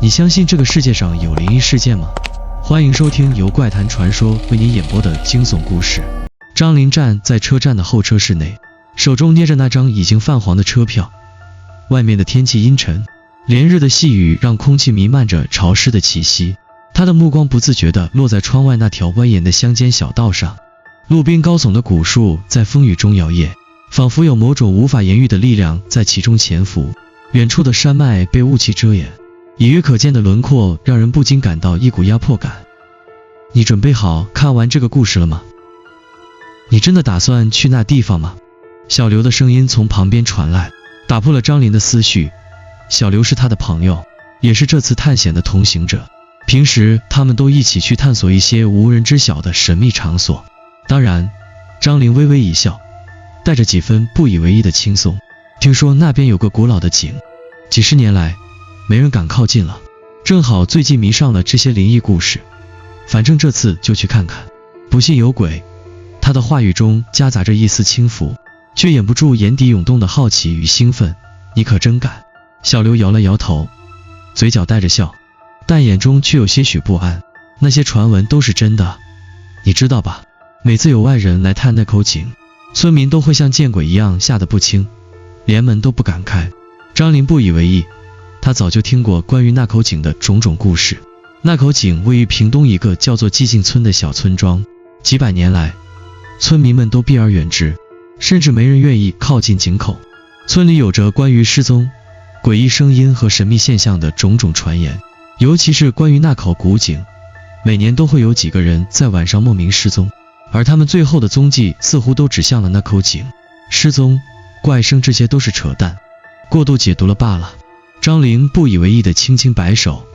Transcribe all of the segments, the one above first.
你相信这个世界上有灵异事件吗？欢迎收听由怪谈传说为您演播的惊悚故事。张林站在车站的候车室内，手中捏着那张已经泛黄的车票。外面的天气阴沉，连日的细雨让空气弥漫着潮湿的气息。他的目光不自觉地落在窗外那条蜿蜒的乡间小道上，路边高耸的古树在风雨中摇曳，仿佛有某种无法言喻的力量在其中潜伏。远处的山脉被雾气遮掩，隐约可见的轮廓让人不禁感到一股压迫感。你准备好看完这个故事了吗？你真的打算去那地方吗？小刘的声音从旁边传来，打破了张林的思绪。小刘是他的朋友，也是这次探险的同行者。平时他们都一起去探索一些无人知晓的神秘场所。当然，张林微微一笑，带着几分不以为意的轻松。听说那边有个古老的井，几十年来没人敢靠近了，正好最近迷上了这些灵异故事，反正这次就去看看，不信有鬼。他的话语中夹杂着一丝轻浮，却掩不住眼底涌动的好奇与兴奋。你可真敢？小刘摇了摇头，嘴角带着笑，但眼中却有些许不安。那些传闻都是真的，你知道吧？每次有外人来探那口井，村民都会像见鬼一样吓得不轻，连门都不敢开。张林不以为意，他早就听过关于那口井的种种故事。那口井位于屏东一个叫做寂静村的小村庄，几百年来，村民们都避而远之，甚至没人愿意靠近井口。村里有着关于失踪、诡异声音和神秘现象的种种传言，尤其是关于那口古井，每年都会有几个人在晚上莫名失踪，而他们最后的踪迹似乎都指向了那口井。失踪、怪声这些都是扯淡，过度解读了罢了。张林不以为意地轻轻摆手，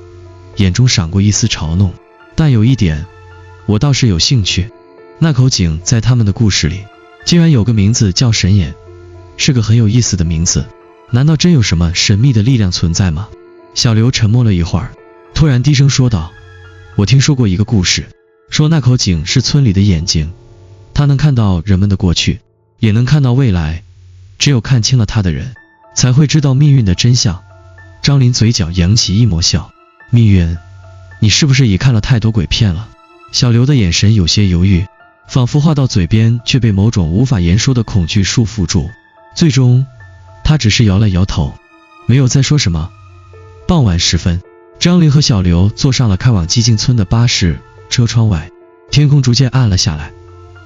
眼中闪过一丝嘲弄。但有一点，我倒是有兴趣。那口井在他们的故事里，竟然有个名字叫神眼，是个很有意思的名字。难道真有什么神秘的力量存在吗？小刘沉默了一会儿，突然低声说道：我听说过一个故事，说那口井是村里的眼睛，它能看到人们的过去，也能看到未来，只有看清了它的人，才会知道命运的真相。张林嘴角扬起一抹笑。命运？你是不是已看了太多鬼片了？小刘的眼神有些犹豫，仿佛话到嘴边却被某种无法言说的恐惧束缚住。最终他只是摇了摇头，没有再说什么。傍晚时分，张林和小刘坐上了开往寂静村的巴士。车窗外，天空逐渐暗了下来，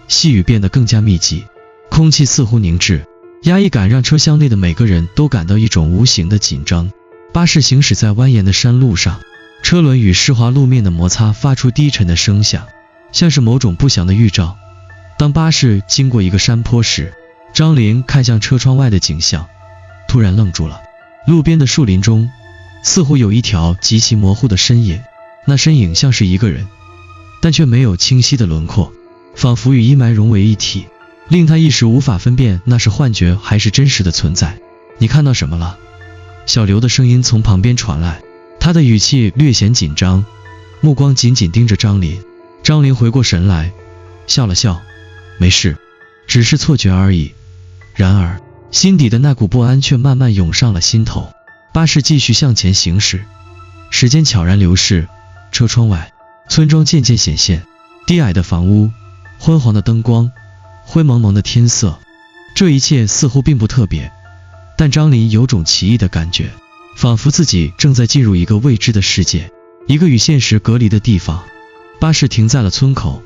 细雨变得更加密集，空气似乎凝滞，压抑感让车厢内的每个人都感到一种无形的紧张。巴士行驶在蜿蜒的山路上，车轮与湿滑路面的摩擦发出低沉的声响，像是某种不祥的预兆。当巴士经过一个山坡时，张林看向车窗外的景象，突然愣住了。路边的树林中似乎有一条极其模糊的身影，那身影像是一个人，但却没有清晰的轮廓，仿佛与阴霾融为一体，令他一时无法分辨那是幻觉还是真实的存在。你看到什么了？小刘的声音从旁边传来，他的语气略显紧张，目光紧紧盯着张林。张林回过神来，笑了笑，没事，只是错觉而已。然而心底的那股不安却慢慢涌上了心头。巴士继续向前行驶，时间悄然流逝。车窗外，村庄渐渐显现，低矮的房屋，昏黄的灯光，灰蒙蒙的天色，这一切似乎并不特别，但张林有种奇异的感觉，仿佛自己正在进入一个未知的世界，一个与现实隔离的地方。巴士停在了村口，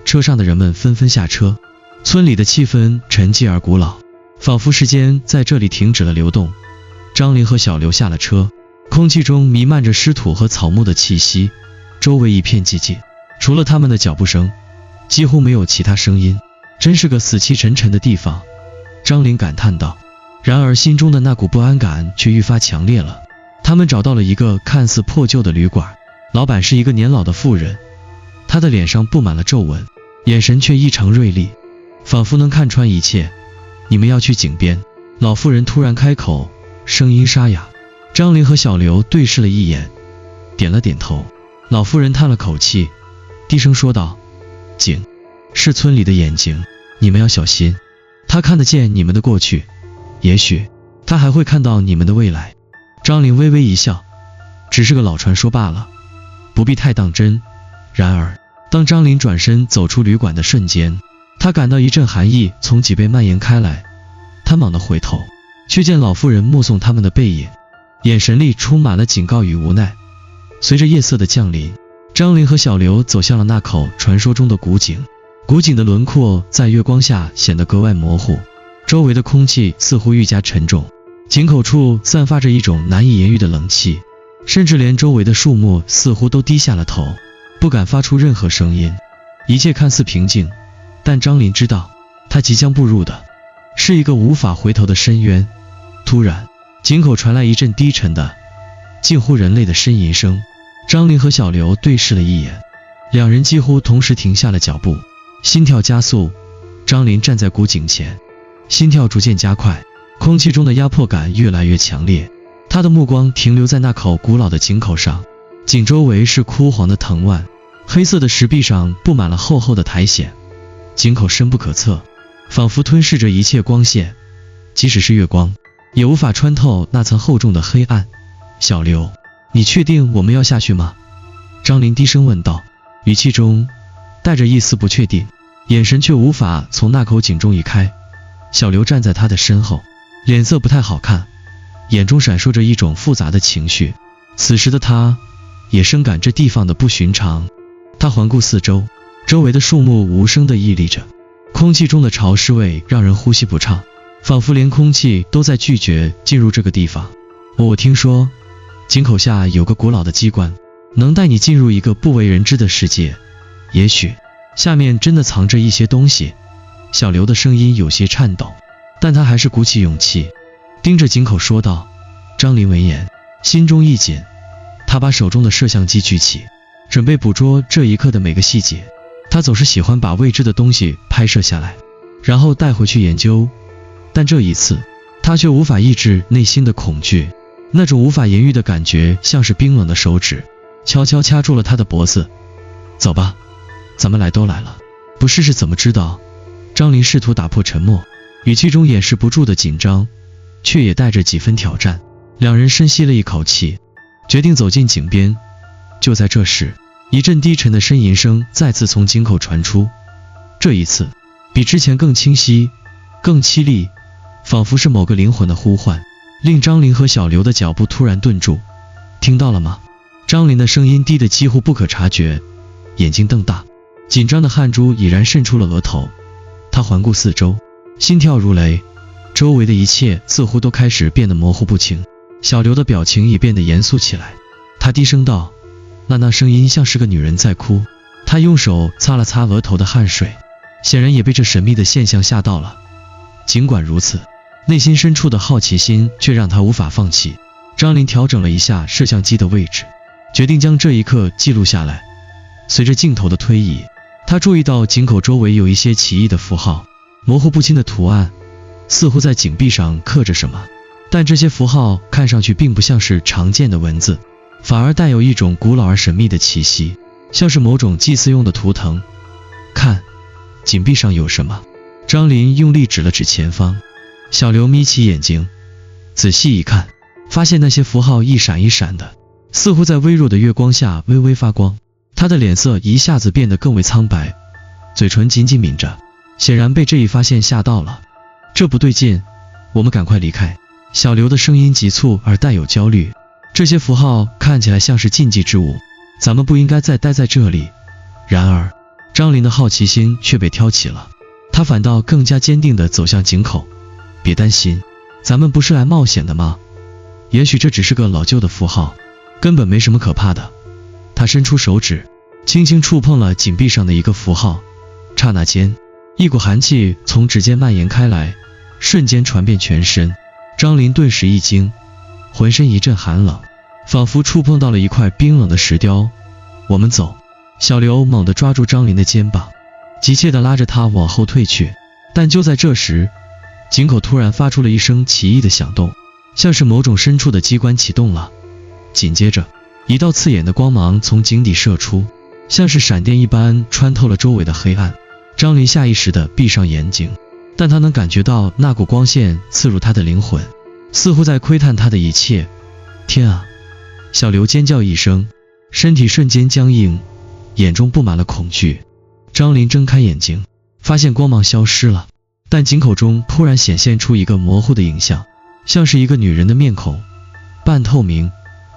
车上的人们纷纷下车，村里的气氛沉寂而古老，仿佛时间在这里停止了流动。张林和小刘下了车，空气中弥漫着湿土和草木的气息，周围一片寂静，除了他们的脚步声，几乎没有其他声音。真是个死气沉沉的地方，张林感叹道。然而心中的那股不安感却愈发强烈了。他们找到了一个看似破旧的旅馆，老板是一个年老的妇人，她的脸上布满了皱纹，眼神却异常锐利，仿佛能看穿一切。你们要去井边？老妇人突然开口，声音沙哑。张林和小刘对视了一眼，点了点头。老妇人叹了口气，低声说道：井是村里的眼睛，你们要小心，他看得见你们的过去，也许他还会看到你们的未来。张林微微一笑，只是个老传说罢了，不必太当真。然而，当张林转身走出旅馆的瞬间，他感到一阵寒意从脊背蔓延开来。他猛地回头，却见老妇人目送他们的背影，眼神里充满了警告与无奈。随着夜色的降临，张林和小刘走向了那口传说中的古井。古井的轮廓在月光下显得格外模糊，周围的空气似乎愈加沉重，井口处散发着一种难以言喻的冷气，甚至连周围的树木似乎都低下了头，不敢发出任何声音。一切看似平静，但张林知道，他即将步入的是一个无法回头的深渊。突然，井口传来一阵低沉的、近乎人类的呻吟声。张林和小刘对视了一眼，两人几乎同时停下了脚步，心跳加速。张林站在古井前，心跳逐渐加快，空气中的压迫感越来越强烈。他的目光停留在那口古老的井口上，井周围是枯黄的藤蔓，黑色的石壁上布满了厚厚的苔藓。井口深不可测，仿佛吞噬着一切光线，即使是月光也无法穿透那层厚重的黑暗。小刘，你确定我们要下去吗？张林低声问道，语气中带着一丝不确定，眼神却无法从那口井中移开。小刘站在他的身后，脸色不太好看，眼中闪烁着一种复杂的情绪。此时的他也深感这地方的不寻常。他环顾四周，周围的树木无声地屹立着，空气中的潮湿味让人呼吸不畅，仿佛连空气都在拒绝进入这个地方。我听说井口下有个古老的机关，能带你进入一个不为人知的世界，也许下面真的藏着一些东西。小刘的声音有些颤抖，但他还是鼓起勇气盯着井口说道。张林闻言心中一紧，他把手中的摄像机举起，准备捕捉这一刻的每个细节。他总是喜欢把未知的东西拍摄下来，然后带回去研究，但这一次他却无法抑制内心的恐惧。那种无法言喻的感觉像是冰冷的手指悄悄掐住了他的脖子。走吧，咱们来都来了，不试试怎么知道？张林试图打破沉默，语气中掩饰不住的紧张，却也带着几分挑战。两人深吸了一口气，决定走进井边。就在这时，一阵低沉的呻吟声再次从井口传出，这一次比之前更清晰、更凄厉，仿佛是某个灵魂的呼唤，令张林和小刘的脚步突然顿住。听到了吗？张林的声音低得几乎不可察觉，眼睛瞪大，紧张的汗珠已然渗出了额头。他环顾四周，心跳如雷，周围的一切似乎都开始变得模糊不清。小刘的表情也变得严肃起来，他低声道，那声音像是个女人在哭。他用手擦了擦额头的汗水，显然也被这神秘的现象吓到了。尽管如此，内心深处的好奇心却让他无法放弃。张林调整了一下摄像机的位置，决定将这一刻记录下来。随着镜头的推移，他注意到井口周围有一些奇异的符号，模糊不清的图案，似乎在井壁上刻着什么，但这些符号看上去并不像是常见的文字，反而带有一种古老而神秘的气息，像是某种祭祀用的图腾。看，井壁上有什么？张林用力指了指前方。小刘眯起眼睛，仔细一看，发现那些符号一闪一闪的，似乎在微弱的月光下微微发光。他的脸色一下子变得更为苍白，嘴唇紧紧抿着，显然被这一发现吓到了。这不对劲，我们赶快离开。小刘的声音急促而带有焦虑，这些符号看起来像是禁忌之物，咱们不应该再待在这里。然而，张林的好奇心却被挑起了，他反倒更加坚定地走向井口。别担心，咱们不是来冒险的吗？也许这只是个老旧的符号，根本没什么可怕的。他伸出手指，轻轻触碰了井壁上的一个符号，刹那间，一股寒气从指尖蔓延开来，瞬间传遍全身。张林顿时一惊，浑身一阵寒冷，仿佛触碰到了一块冰冷的石雕。我们走。小刘猛地抓住张林的肩膀，急切地拉着他往后退去。但就在这时，井口突然发出了一声奇异的响动，像是某种深处的机关启动了。紧接着，一道刺眼的光芒从井底射出，像是闪电一般穿透了周围的黑暗。张林下意识地闭上眼睛，但他能感觉到那股光线刺入他的灵魂，似乎在窥探他的一切。天啊！小刘尖叫一声，身体瞬间僵硬，眼中布满了恐惧。张琳睁开眼睛，发现光芒消失了，但井口中突然显现出一个模糊的影像，像是一个女人的面孔，半透明，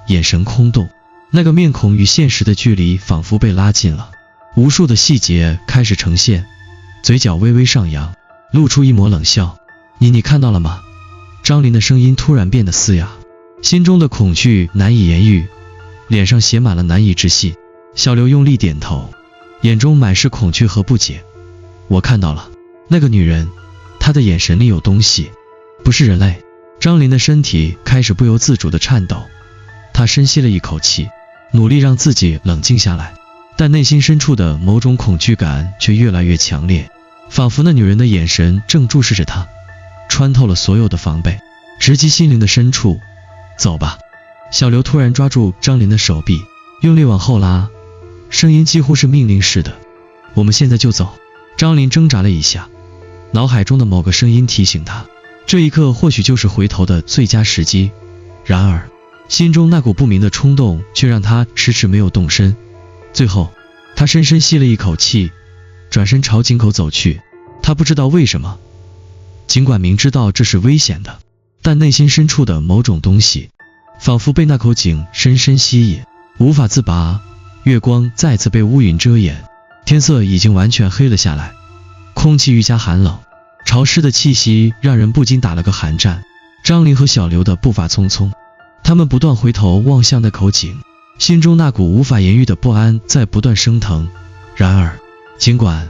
眼神空洞。那个面孔与现实的距离仿佛被拉近了，无数的细节开始呈现，嘴角微微上扬，露出一抹冷笑。你看到了吗？张琳的声音突然变得嘶哑，心中的恐惧难以言喻，脸上写满了难以置信。小刘用力点头，眼中满是恐惧和不解。我看到了，那个女人，她的眼神里有东西，不是人类。张琳的身体开始不由自主地颤抖，她深吸了一口气，努力让自己冷静下来，但内心深处的某种恐惧感却越来越强烈，仿佛那女人的眼神正注视着她，穿透了所有的防备，直击心灵的深处。走吧。小刘突然抓住张琳的手臂，用力往后拉，声音几乎是命令似的。我们现在就走。张琳挣扎了一下，脑海中的某个声音提醒她，这一刻或许就是回头的最佳时机。然而心中那股不明的冲动却让她迟迟没有动身。最后她深深吸了一口气，转身朝井口走去。她不知道为什么，尽管明知道这是危险的，但内心深处的某种东西仿佛被那口井深深吸引，无法自拔。月光再次被乌云遮掩，天色已经完全黑了下来，空气愈加寒冷，潮湿的气息让人不禁打了个寒战。张琳和小刘的步伐匆匆，他们不断回头望向那口井，心中那股无法言喻的不安在不断升腾。然而尽管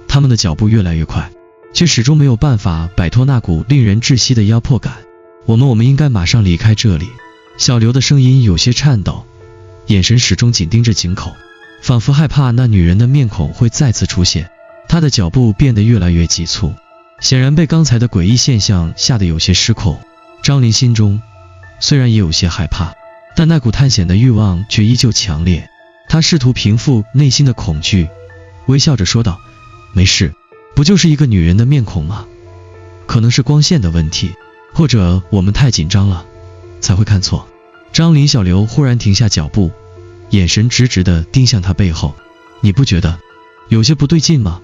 他们的脚步越来越快，却始终没有办法摆脱那股令人窒息的压迫感。我们应该马上离开这里。小刘的声音有些颤抖，眼神始终紧盯着井口，仿佛害怕那女人的面孔会再次出现。他的脚步变得越来越急促，显然被刚才的诡异现象吓得有些失控。张琳心中虽然也有些害怕，但那股探险的欲望却依旧强烈。他试图平复内心的恐惧，微笑着说道，没事，不就是一个女人的面孔吗？可能是光线的问题，或者我们太紧张了才会看错。张琳、小刘忽然停下脚步，眼神直直地盯向他背后。你不觉得有些不对劲吗？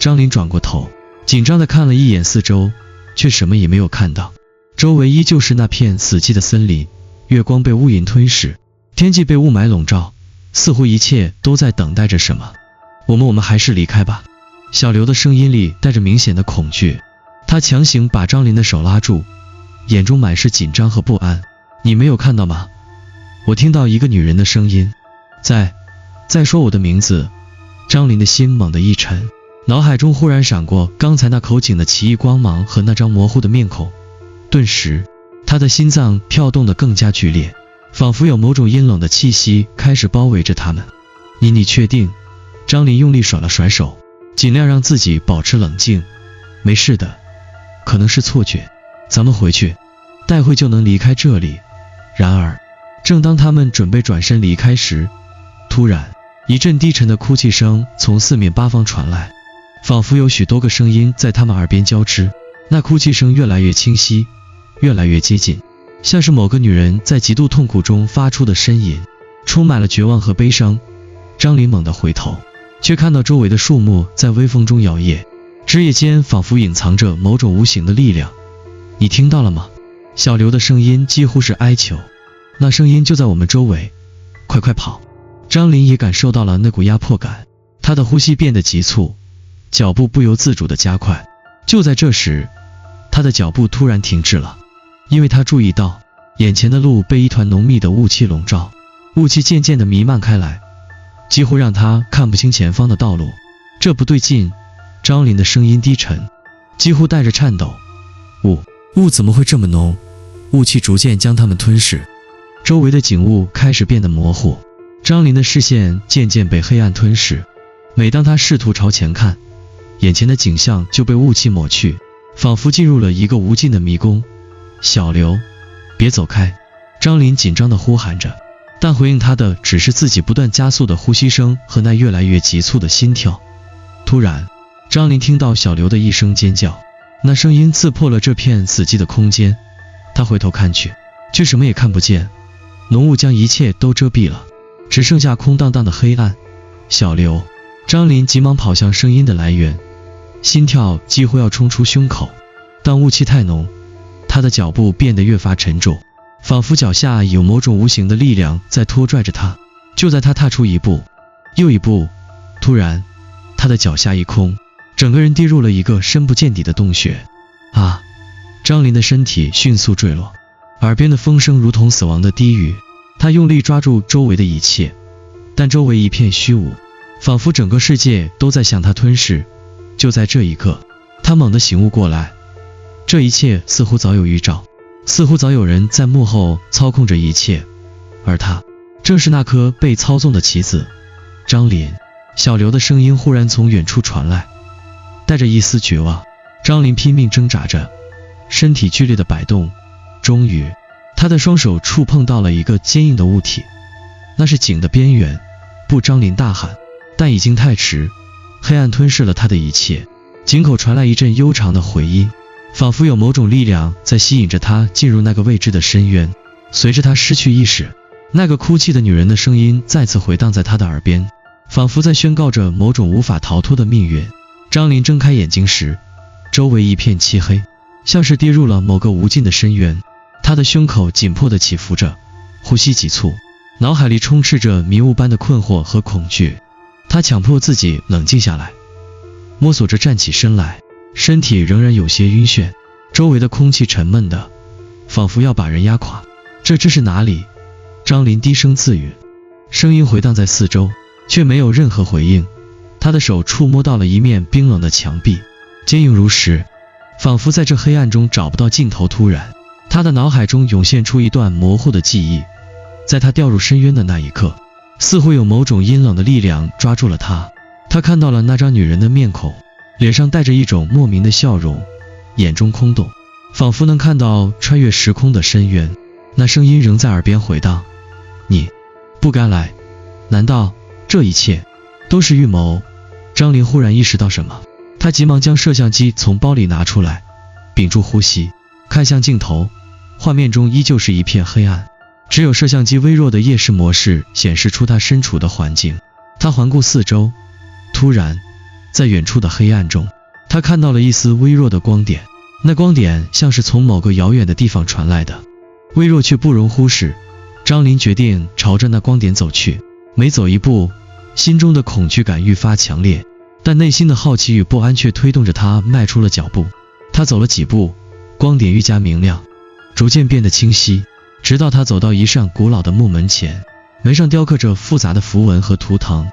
张琳转过头，紧张地看了一眼四周，却什么也没有看到。周围依旧是那片死寂的森林，月光被乌云吞噬，天际被雾霾笼罩，似乎一切都在等待着什么。我们还是离开吧。小刘的声音里带着明显的恐惧，他强行把张琳的手拉住，眼中满是紧张和不安。你没有看到吗？我听到一个女人的声音，在说我的名字。张琳的心猛地一沉，脑海中忽然闪过刚才那口井的奇异光芒和那张模糊的面孔，顿时她的心脏跳动得更加剧烈，仿佛有某种阴冷的气息开始包围着他们。你确定？张琳用力甩了甩手，尽量让自己保持冷静。没事的，可能是错觉，咱们回去，待会就能离开这里。然而正当他们准备转身离开时，突然一阵低沉的哭泣声从四面八方传来，仿佛有许多个声音在他们耳边交织。那哭泣声越来越清晰，越来越接近，像是某个女人在极度痛苦中发出的呻吟，充满了绝望和悲伤。张琳猛地回头，却看到周围的树木在微风中摇曳，枝叶间仿佛隐藏着某种无形的力量。你听到了吗？小刘的声音几乎是哀求，那声音就在我们周围，快跑！张琳也感受到了那股压迫感，她的呼吸变得急促，脚步不由自主地加快。就在这时，她的脚步突然停滞了，因为她注意到眼前的路被一团浓密的雾气笼罩，雾气渐渐地弥漫开来，几乎让她看不清前方的道路。这不对劲！张琳的声音低沉，几乎带着颤抖。雾怎么会这么浓？雾气逐渐将它们吞噬，周围的景物开始变得模糊，张琳的视线渐渐被黑暗吞噬。每当她试图朝前看，眼前的景象就被雾气抹去，仿佛进入了一个无尽的迷宫。小刘，别走开！张琳紧张地呼喊着，但回应她的只是自己不断加速的呼吸声和那越来越急促的心跳。突然，张琳听到小刘的一声尖叫，那声音刺破了这片死寂的空间。她回头看去，却什么也看不见，浓雾将一切都遮蔽了，只剩下空荡荡的黑暗。小刘，张林急忙跑向声音的来源，心跳几乎要冲出胸口，但雾气太浓，他的脚步变得越发沉重，仿佛脚下有某种无形的力量在拖拽着他。就在他踏出一步又一步，突然他的脚下一空，整个人跌入了一个深不见底的洞穴。啊！张林的身体迅速坠落，耳边的风声如同死亡的低语。他用力抓住周围的一切，但周围一片虚无，仿佛整个世界都在向他吞噬。就在这一刻，他猛地醒悟过来，这一切似乎早有预兆，似乎早有人在幕后操控着一切，而他正是那颗被操纵的棋子。张林，小刘的声音忽然从远处传来，带着一丝绝望。张林拼命挣扎着，身体剧烈的摆动，终于他的双手触碰到了一个坚硬的物体，那是井的边缘。不，张林大喊，但已经太迟，黑暗吞噬了他的一切。井口传来一阵悠长的回音，仿佛有某种力量在吸引着他进入那个未知的深渊。随着他失去意识，那个哭泣的女人的声音再次回荡在他的耳边，仿佛在宣告着某种无法逃脱的命运。张林睁开眼睛时，周围一片漆黑，像是跌入了某个无尽的深渊。他的胸口紧迫地起伏着，呼吸急促，脑海里充斥着迷雾般的困惑和恐惧。他强迫自己冷静下来，摸索着站起身来，身体仍然有些晕眩，周围的空气沉闷的，仿佛要把人压垮。这是哪里？张林低声自语，声音回荡在四周，却没有任何回应。他的手触摸到了一面冰冷的墙壁，坚硬如石，仿佛在这黑暗中找不到尽头。突然，他的脑海中涌现出一段模糊的记忆，在他掉入深渊的那一刻，似乎有某种阴冷的力量抓住了他。他看到了那张女人的面孔，脸上带着一种莫名的笑容，眼中空洞，仿佛能看到穿越时空的深渊。那声音仍在耳边回荡，你不该来，难道这一切都是预谋？张林忽然意识到什么，他急忙将摄像机从包里拿出来，屏住呼吸，看向镜头。画面中依旧是一片黑暗，只有摄像机微弱的夜视模式显示出他身处的环境。他环顾四周，突然在远处的黑暗中，他看到了一丝微弱的光点，那光点像是从某个遥远的地方传来的，微弱却不容忽视。张林决定朝着那光点走去，每走一步，心中的恐惧感愈发强烈，但内心的好奇与不安却推动着他迈出了脚步。他走了几步，光点愈加明亮，逐渐变得清晰，直到他走到一扇古老的木门前，门上雕刻着复杂的符文和图腾，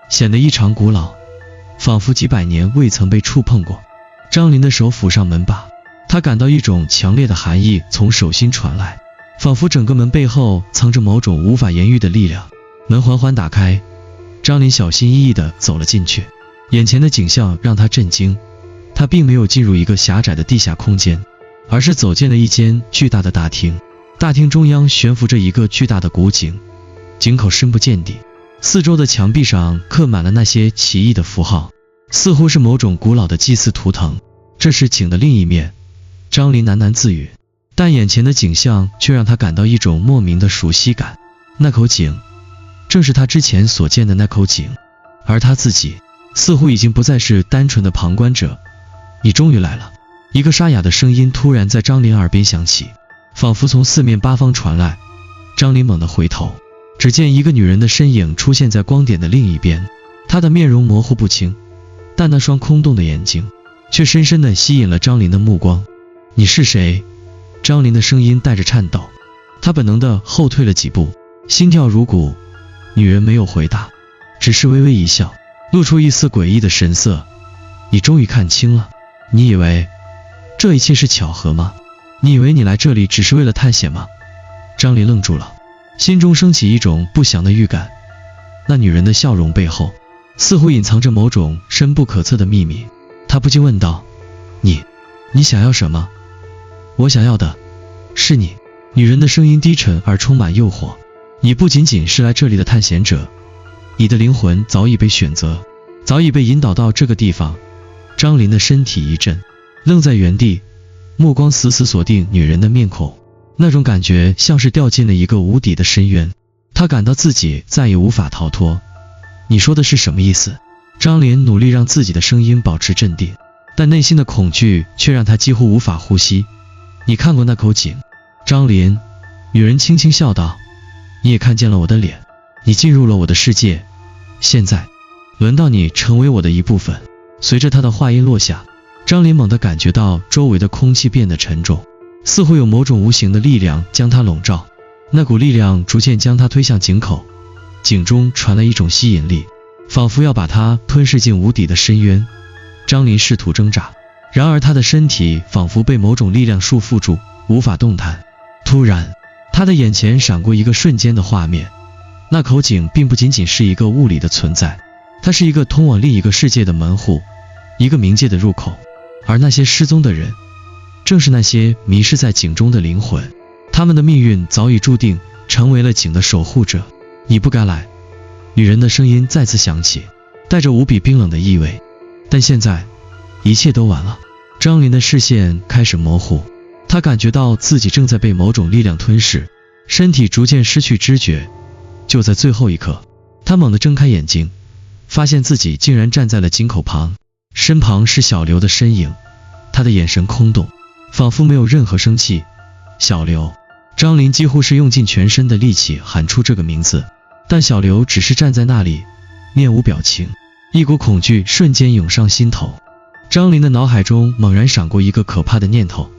显得异常古老，仿佛几百年未曾被触碰过。张林的手抚上门把，他感到一种强烈的寒意从手心传来，仿佛整个门背后藏着某种无法言喻的力量。门缓缓打开，张林小心翼翼地走了进去，眼前的景象让他震惊。他并没有进入一个狭窄的地下空间，而是走进了一间巨大的大厅。大厅中央悬浮着一个巨大的古井，井口深不见底，四周的墙壁上刻满了那些奇异的符号，似乎是某种古老的祭祀图腾。这是井的另一面，张林喃喃自语，但眼前的景象却让他感到一种莫名的熟悉感。那口井正是他之前所见的那口井，而他自己似乎已经不再是单纯的旁观者。你终于来了，一个沙哑的声音突然在张林耳边响起，仿佛从四面八方传来。张林猛地回头，只见一个女人的身影出现在光点的另一边，她的面容模糊不清，但那双空洞的眼睛却深深地吸引了张林的目光。你是谁？张林的声音带着颤抖，他本能地后退了几步，心跳如鼓。女人没有回答，只是微微一笑，露出一丝诡异的神色。你终于看清了，你以为这一切是巧合吗？你以为你来这里只是为了探险吗？张林愣住了，心中升起一种不祥的预感。那女人的笑容背后似乎隐藏着某种深不可测的秘密。他不禁问道，你想要什么？我想要的是你。女人的声音低沉而充满诱惑。你不仅仅是来这里的探险者，你的灵魂早已被选择，早已被引导到这个地方。张林的身体一震，愣在原地，目光死死锁定女人的面孔。那种感觉像是掉进了一个无底的深渊，他感到自己再也无法逃脱。你说的是什么意思？张林努力让自己的声音保持镇定，但内心的恐惧却让他几乎无法呼吸。你看过那口井？张林，女人轻轻笑道，你也看见了我的脸，你进入了我的世界，现在轮到你成为我的一部分。随着他的话音落下，张林猛地感觉到周围的空气变得沉重，似乎有某种无形的力量将他笼罩。那股力量逐渐将他推向井口，井中传来一种吸引力，仿佛要把他吞噬进无底的深渊。张林试图挣扎，然而他的身体仿佛被某种力量束缚住，无法动弹。突然，他的眼前闪过一个瞬间的画面，那口井并不仅仅是一个物理的存在，它是一个通往另一个世界的门户，一个冥界的入口。而那些失踪的人，正是那些迷失在井中的灵魂，他们的命运早已注定，成为了井的守护者。你不该来。女人的声音再次响起，带着无比冰冷的意味。但现在，一切都晚了。张林的视线开始模糊，他感觉到自己正在被某种力量吞噬，身体逐渐失去知觉。就在最后一刻，他猛地睁开眼睛，发现自己竟然站在了井口旁，身旁是小刘的身影。他的眼神空洞，仿佛没有任何生气。小刘。张林几乎是用尽全身的力气喊出这个名字，但小刘只是站在那里，面无表情。一股恐惧瞬间涌上心头。张林的脑海中猛然闪过一个可怕的念头，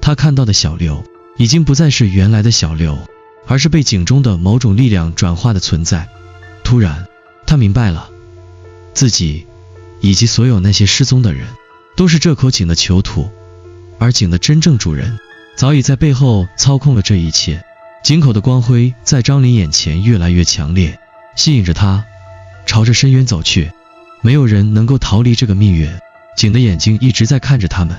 他看到的小刘已经不再是原来的小刘，而是被井中的某种力量转化的存在。突然，他明白了，自己以及所有那些失踪的人都是这口井的囚徒，而井的真正主人早已在背后操控了这一切。井口的光辉在张林眼前越来越强烈，吸引着他朝着深渊走去。没有人能够逃离这个命运，井的眼睛一直在看着他们。